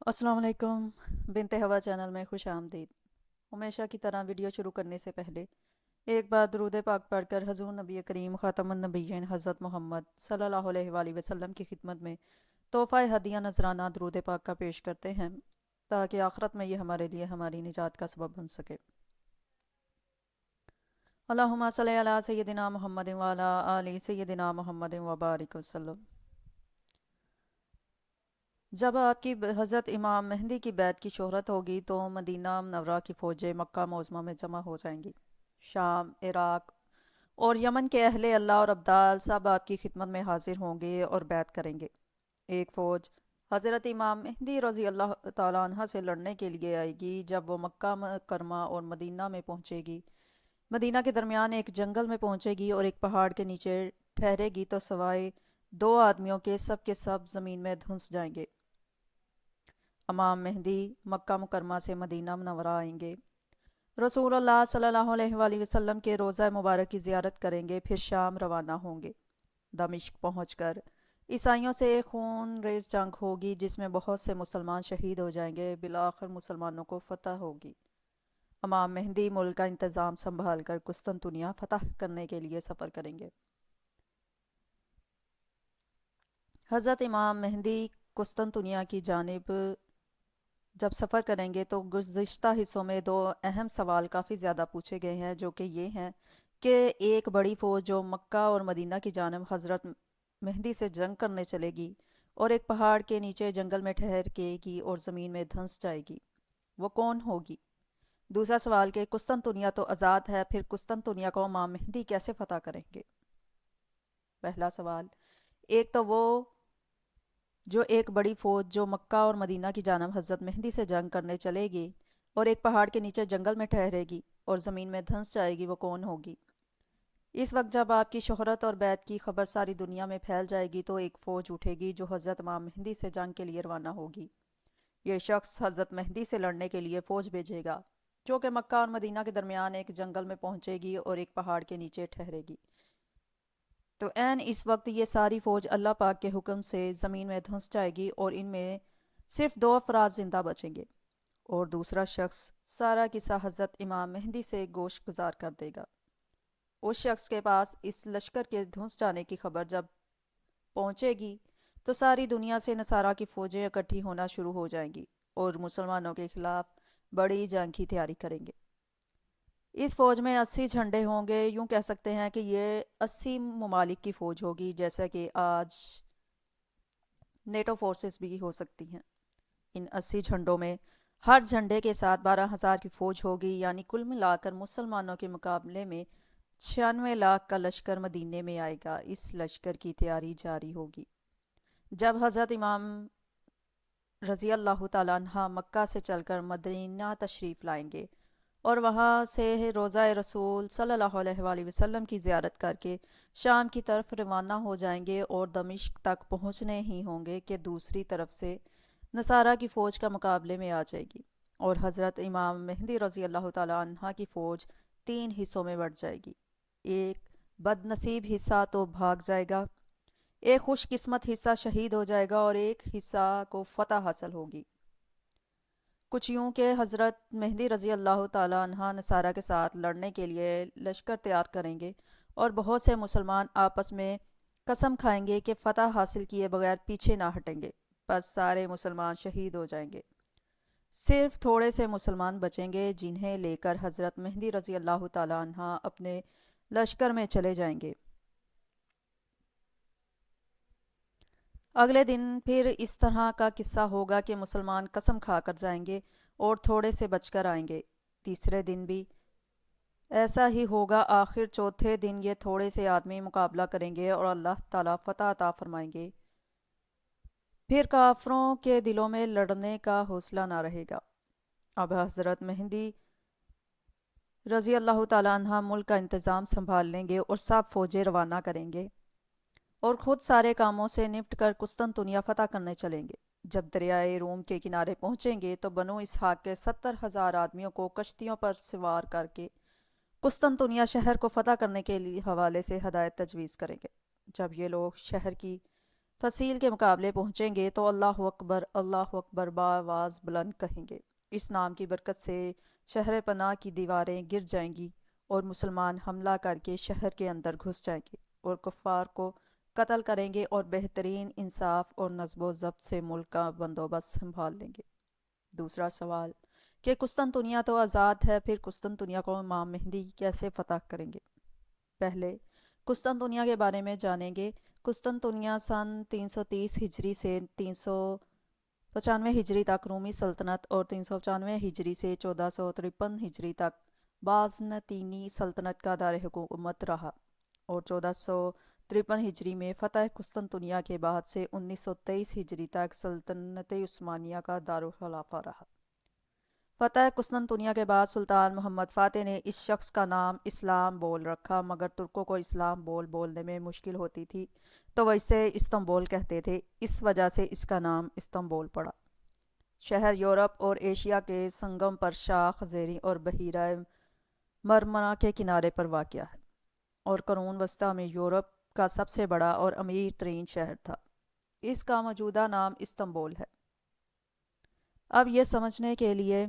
अस्सलाम वालेकुम। बिनते हवा चैनल में खुश आमदीद। हमेशा की तरह वीडियो शुरू करने से पहले एक बार दरूद पाक पढ़कर हुज़ूर नबी करीम ख़ातमुन नबिय्यीन हज़रत मोहम्मद सल्लल्लाहु अलैहि वसल्लम की खिदमत में तोहफ़ा हदिया नजराना दरूद पाक का पेश करते हैं, ताकि आखिरत में ये हमारे लिए हमारी निजात का सबब बन सके। अल्लाहुम्मा सल्लि अला सय्यिदिना मुहम्मदिन व अला आलि सय्यिदिना मुहम्मदिन व बारिक वसल्लम। जब आपकी हज़रत इमाम मेहंदी की बैत की शोहरत होगी तो मदीना मनव्वरा की फ़ौजें मक्का मुअज़्ज़मा में जमा हो जाएंगी। शाम, इराक़ और यमन के अहले अल्लाह और अब्दाल सब आपकी खिदमत में हाजिर होंगे और बैत करेंगे। एक फ़ौज हज़रत इमाम मेहंदी रज़ी अल्लाह ताला अन्हा से लड़ने के लिए आएगी। जब वो मक्का मुकर्रमा और मदीना में पहुँचेगी, मदीना के दरमियान एक जंगल में पहुँचेगी और एक पहाड़ के नीचे ठहरेगी, तो सवाए दो आदमियों के सब ज़मीन में धंस जाएंगे। इमाम मेहंदी मक्का मुकरमा से मदीना मुनव्वरा आएंगे। रसूलुल्लाह सल्लल्लाहु अलैहि वसल्लम के रोज़ा मुबारक की ज़ियारत करेंगे, फिर शाम रवाना होंगे। दमिश्क पहुंचकर ईसाइयों से खून रेज़ जंग होगी, जिसमें बहुत से मुसलमान शहीद हो जाएंगे। बिलाखिर मुसलमानों को फतह होगी। इमाम मेहंदी मुल्क का इंतज़ाम संभाल कर कुस्तुनतुनिया फ़तह करने के लिए सफ़र करेंगे। हज़रत इमाम मेहंदी कुस्तुनतुनिया की जानिब जब सफ़र करेंगे तो गुज़िश्ता हिस्सों में दो अहम सवाल काफ़ी ज़्यादा पूछे गए हैं, जो कि ये हैं कि एक बड़ी फ़ौज जो मक्का और मदीना की जानब हज़रत मेहंदी से जंग करने चलेगी और एक पहाड़ के नीचे जंगल में ठहरेगी और ज़मीन में धंस जाएगी, वो कौन होगी? दूसरा सवाल कि कुस्तुनतुनिया तो आज़ाद है, फिर कुस्तुनतुनिया को इमाम मेहंदी कैसे फ़तह करेंगे? पहला सवाल, एक तो वो जो एक बड़ी फ़ौज जो मक्का और मदीना की जानब हज़रत मेहंदी से जंग करने चलेगी और एक पहाड़ के नीचे जंगल में ठहरेगी और ज़मीन में धंस जाएगी, वो कौन होगी? इस वक्त जब आपकी शोहरत और बैत की खबर सारी दुनिया में फैल जाएगी, तो एक फ़ौज उठेगी जो हज़रत इमाम मेहंदी से जंग के लिए रवाना होगी। ये शख्स हज़रत मेहंदी से लड़ने के लिए फ़ौज भेजेगा, जो कि मक्का और मदीना के दरमियान एक जंगल में पहुंचेगी और एक पहाड़ के नीचे ठहरेगी। तो ऐन इस वक्त ये सारी फ़ौज अल्लाह पाक के हुक्म से ज़मीन में धंस जाएगी और इनमें सिर्फ दो अफराद ज़िंदा बचेंगे, और दूसरा शख्स सारा किस्सा हज़रत इमाम मेहंदी से गोश गुजार कर देगा। उस शख्स के पास इस लश्कर के धंस जाने की खबर जब पहुंचेगी, तो सारी दुनिया से नसारा की फ़ौजें इकट्ठी होना शुरू हो जाएंगी और मुसलमानों के खिलाफ बड़ी जंग की तैयारी करेंगे। इस फ़ौज में 80 झंडे होंगे। यूँ कह सकते हैं कि ये 80 ममालिक की फ़ौज होगी, जैसा कि आज नेटो फोर्सेस भी हो सकती हैं। इन 80 झंडों में हर झंडे के साथ 12,000 की फ़ौज होगी, यानी कुल मिलाकर मुसलमानों के मुकाबले में 96 लाख का लश्कर मदीने में आएगा। इस लश्कर की तैयारी जारी होगी। जब हज़रत इमाम रज़ी अल्लाह ताला अन्हा मक्का से चलकर मदीना तशरीफ़ लाएंगे और वहाँ से रोज़ा रसूल सल्लल्लाहु अलैहि वसल्लम की ज़ियारत करके शाम की तरफ रवाना हो जाएंगे और दमिश्क तक पहुँचने ही होंगे कि दूसरी तरफ से नसारा की फ़ौज का मुकाबले में आ जाएगी और हज़रत इमाम मेहंदी रज़ी अल्लाह ताला अन्हा की फ़ौज तीन हिस्सों में बढ़ जाएगी। एक बदनसीब हिस्सा तो भाग जाएगा, एक खुशकिस्मत हिस्सा शहीद हो जाएगा और एक हिस्सा को फतह हासिल होगी। कुछ यूँ कि हज़रत मेहंदी रज़ी अल्लाह ताला अन्हा नसारा के साथ लड़ने के लिए लश्कर तैयार करेंगे और बहुत से मुसलमान आपस में कसम खाएंगे कि फ़तह हासिल किए बगैर पीछे ना हटेंगे। बस सारे मुसलमान शहीद हो जाएंगे। सिर्फ थोड़े से मुसलमान बचेंगे, जिन्हें लेकर हज़रत मेहंदी रज़ी अल्लाह ताला अन्हा अपने लश्कर में चले जाएंगे। अगले दिन फिर इस तरह का किस्सा होगा कि मुसलमान कसम खा कर जाएंगे और थोड़े से बचकर आएंगे। तीसरे दिन भी ऐसा ही होगा। आखिर चौथे दिन ये थोड़े से आदमी मुकाबला करेंगे और अल्लाह ताला फतह अता फरमाएंगे। फिर काफरों के दिलों में लड़ने का हौसला ना रहेगा। अब हज़रत मेहंदी रज़ी अल्लाह ताला अन्हा मुल्क का इंतज़ाम संभाल लेंगे और सब फौजें रवाना करेंगे और ख़ुद सारे कामों से निपट कर कुस्तुनतुनिया फ़तह करने चलेंगे। जब दरियाए रूम के किनारे पहुँचेंगे तो बनु इसहाक के 70,000 आदमियों को कश्तियों पर सवार करके कुस्तुनतुनिया शहर को फ़तह करने के लिए हवाले से हदायत तजवीज़ करेंगे। जब ये लोग शहर की فصیل کے مقابلے پہنچیں گے تو اللہ اکبر بآواز بلند کہیں گے۔ اس نام کی برکت سے شہر پناہ کی دیواریں گر جائیں گی اور مسلمان حملہ کر کے شہر کے اندر گھس جائیں گے اور کفار کو قتل کریں گے اور بہترین انصاف اور نظم و ضبط سے ملک کا بندوبست سنبھال لیں گے۔ دوسرا سوال کہ قسطنطنیہ تو آزاد ہے، پھر قسطنطنیہ کو امام مہدی کیسے فتح کریں گے؟ پہلے قسطنطنیہ کے بارے میں جانیں گے۔ قسطنطنیہ سن 330 ہجری سے 395 ہجری تک رومی سلطنت اور 395 ہجری سے 1453 ہجری تک بازنطینی سلطنت کا دار حکومت رہا اور 1453 ہجری میں فتح قسطنطنیہ کے بعد سے 1923 ہجری تک سلطنت عثمانیہ کا دارالخلافہ رہا۔ فتح قسطنطنیہ کے بعد سلطان محمد فاتح نے اس شخص کا نام اسلام بول رکھا، مگر ترکوں کو اسلام بولنے میں مشکل ہوتی تھی تو وہ اسے استنبول کہتے تھے، اس وجہ سے اس کا نام استنبول پڑا۔ شہر یورپ اور ایشیا کے سنگم پر شاخ زیریں اور بحیرہ مرمرا کے کنارے پر واقع ہے اور قرون وسطیٰ میں یورپ کا سب سے بڑا اور امیر ترین شہر تھا۔ اس کا موجودہ نام استنبول ہے۔ اب یہ سمجھنے کے لیے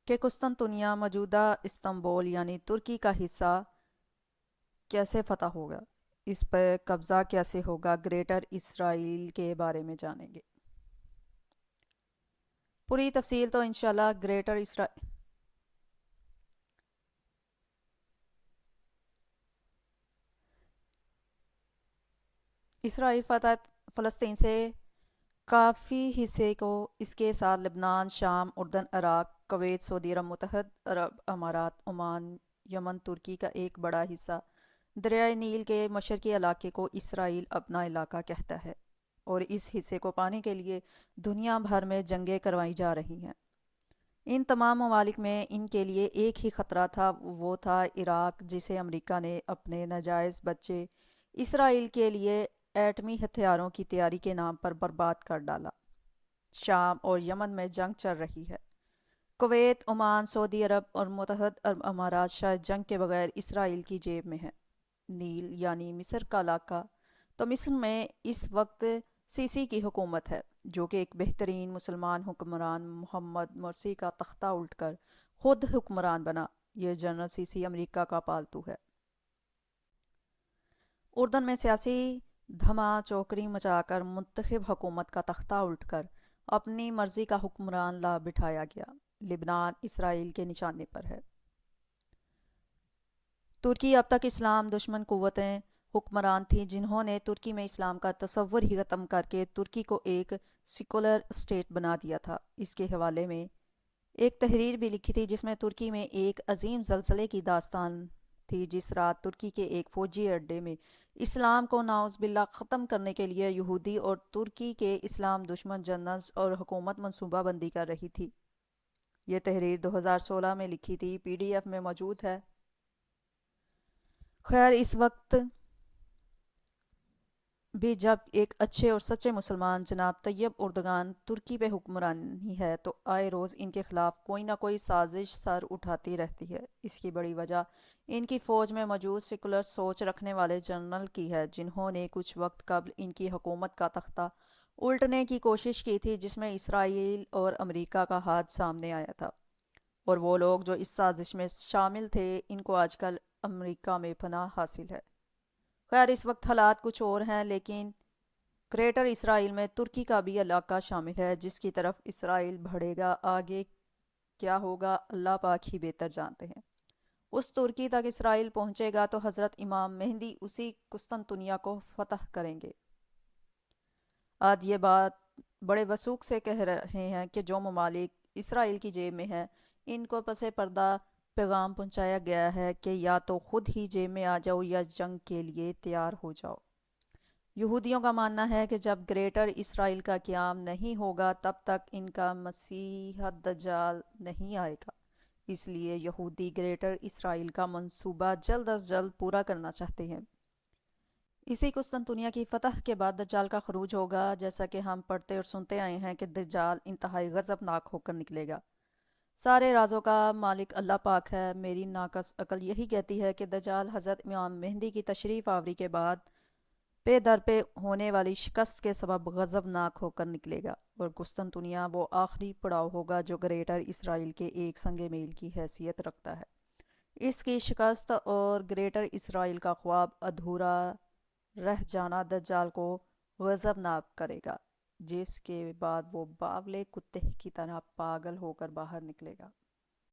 کہ قسطنطنیہ موجودہ استنبول یعنی ترکی کا حصہ کیسے فتح ہوگا، اس پر قبضہ کیسے ہوگا، گریٹر اسرائیل کے بارے میں جانیں گے۔ پوری تفصیل تو انشاءاللہ گریٹر اسرائیل فتح فلسطین سے کافی حصے کو اس کے ساتھ لبنان، شام، اردن، عراق، کویت، سعودی عرب، متحدہ عرب امارات، عمان، یمن، ترکی کا ایک بڑا حصہ، دریائے نیل کے مشرقی علاقے کو اسرائیل اپنا علاقہ کہتا ہے اور اس حصے کو پانے کے لیے دنیا بھر میں جنگیں کروائی جا رہی ہیں۔ ان تمام ممالک میں ان کے لیے ایک ہی خطرہ تھا، وہ تھا عراق، جسے امریکہ نے اپنے ناجائز بچے اسرائیل کے لیے ایٹمی ہتھیاروں کی تیاری کے نام پر برباد کر ڈالا۔ شام اور یمن میں جنگ چل رہی ہے۔ کویت، عمان، سعودی عرب اور متحدہ عرب امارات شاید جنگ کے بغیر اسرائیل کی جیب میں ہیں۔ نیل یعنی مصر کا علاقہ، تو مصر میں اس وقت سیسی کی حکومت ہے، جو کہ ایک بہترین مسلمان حکمران محمد مرسی کا تختہ الٹ کر خود حکمران بنا۔ یہ جنرل سیسی امریکہ کا پالتو ہے۔ اردن میں سیاسی دھما چوکری مچا کر منتخب حکومت کا تختہ الٹ کر اپنی مرضی کا حکمران لا بٹھایا گیا۔ لبنان اسرائیل کے نشانے پر ہے۔ ترکی اب تک اسلام دشمن قوتیں حکمران تھیں جنہوں نے ترکی میں اسلام کا تصور ہی ختم کر کے ترکی کو ایک سیکولر اسٹیٹ بنا دیا تھا۔ اس کے حوالے میں ایک تحریر بھی لکھی تھی جس میں ترکی میں ایک عظیم زلزلے کی داستان تھی۔ جس رات ترکی کے ایک فوجی اڈے میں اسلام کو نعوذ باللہ ختم کرنے کے لیے یہودی اور ترکی کے اسلام دشمن جنرلز اور حکومت منصوبہ بندی کر رہی تھی۔ یہ تحریر 2016 میں لکھی تھی، PDF میں موجود ہے۔ خیر، اس وقت بھی جب ایک اچھے اور سچے مسلمان جناب طیب اردگان ترکی پہ حکمرانی ہے تو آئے روز ان کے خلاف کوئی نہ کوئی سازش سر اٹھاتی رہتی ہے۔ اس کی بڑی وجہ ان کی فوج میں موجود سیکولر سوچ رکھنے والے جنرل کی ہے جنہوں نے کچھ وقت قبل ان کی حکومت کا تختہ الٹنے کی کوشش کی تھی، جس میں اسرائیل اور امریکہ کا ہاتھ سامنے آیا تھا، اور وہ لوگ جو اس سازش میں شامل تھے ان کو آج کل امریکہ میں پناہ حاصل ہے۔ خیر، اس وقت حالات کچھ اور ہیں، لیکن گریٹر اسرائیل میں ترکی کا بھی علاقہ شامل ہے جس کی طرف اسرائیل بڑھے گا۔ آگے کیا ہوگا اللہ پاک ہی بہتر جانتے ہیں۔ اس ترکی تک اسرائیل پہنچے گا تو حضرت امام مہدی اسی قسطنطنیہ کو فتح کریں گے۔ آج یہ بات بڑے وثوق سے کہہ رہے ہیں کہ جو ممالک اسرائیل کی جیب میں ہیں ان کو پس پردہ پیغام پہنچایا گیا ہے کہ یا تو خود ہی جیب میں آ جاؤ یا جنگ کے لیے تیار ہو جاؤ۔ یہودیوں کا ماننا ہے کہ جب گریٹر اسرائیل کا قیام نہیں ہوگا تب تک ان کا مسیح دجال نہیں آئے گا، اس لیے یہودی گریٹر اسرائیل کا منصوبہ جلد از جلد پورا کرنا چاہتے ہیں۔ اسی قسطنطنیہ کی فتح کے بعد دجال کا خروج ہوگا، جیسا کہ ہم پڑھتے اور سنتے آئے ہیں کہ دجال انتہائی غضبناک ہو کر نکلے گا۔ سارے رازوں کا مالک اللہ پاک ہے۔ میری ناقص عقل یہی کہتی ہے کہ دجال حضرت امام مہدی کی تشریف آوری کے بعد पे दर पे होने वाली शिकस्त के सबब गज़बनाक होकर निकलेगा और कुस्तुनतुनिया वो आखिरी पड़ाव होगा जो ग्रेटर इसराइल के एक संग मेल की हैसियत रखता है। इसकी शिकस्त और ग्रेटर इसराइल का ख्वाब अधूरा रह जाना दज्जाल को गज़बनाक करेगा, जिसके बाद वो बावले कुत्ते की तरह पागल होकर बाहर निकलेगा।